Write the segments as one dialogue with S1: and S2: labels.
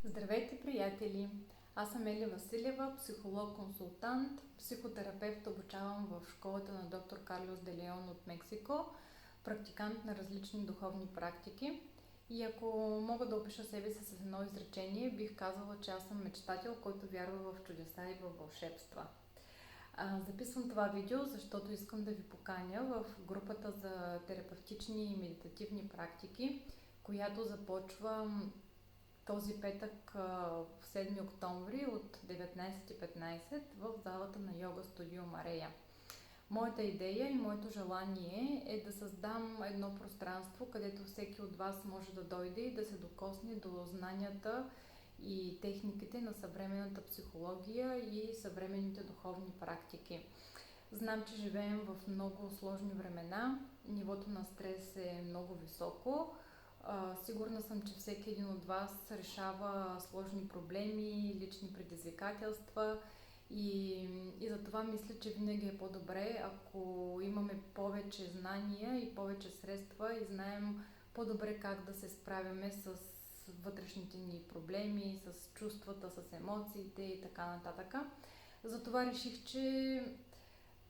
S1: Здравейте, приятели! Аз съм Ели Василева, психолог-консултант, психотерапевт, обучавам в школата на доктор Карлос де Леон от Мексико, практикант на различни духовни практики. И ако мога да опиша себе си с едно изречение, бих казала, че аз съм мечтател, който вярва в чудеса и в вълшебства. Записвам това видео, защото искам да ви поканя в групата за терапевтични и медитативни практики, която започва този петък, в 7 октомври от 19:15 в залата на Йога Студио Марея. Моята идея и моето желание е да създам едно пространство, където всеки от вас може да дойде и да се докосне до знанията и техниките на съвременната психология и съвременните духовни практики. Знам, че живеем в много сложни времена, нивото на стрес е много високо. Сигурна съм, че всеки един от вас решава сложни проблеми, лични предизвикателства и затова мисля, че винаги е по-добре, ако имаме повече знания и повече средства и знаем по-добре как да се справяме с вътрешните ни проблеми, с чувствата, с емоциите и така нататък. Затова реших, че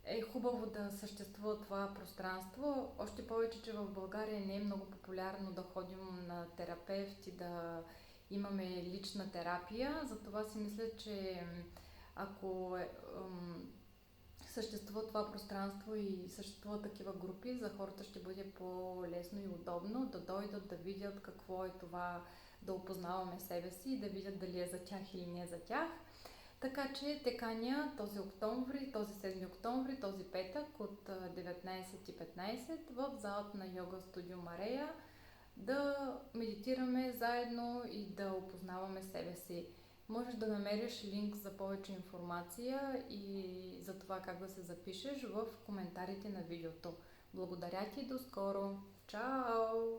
S1: е хубаво да съществува това пространство. Още повече, че в България не е много популярно да ходим на терапевт и да имаме лична терапия. Затова си мисля, че ако съществува това пространство и съществуват такива групи, за хората ще бъде по-лесно и удобно да дойдат, да видят какво е това, да опознаваме себе си и да видят дали е за тях или не е за тях. Така че те каня този 7 октомври, този петък от 19:15 в залата на Йога Студио Марея да медитираме заедно и да опознаваме себе си. Можеш да намериш линк за повече информация и за това как да се запишеш в коментарите на видеото. Благодаря ти, до скоро! Чао!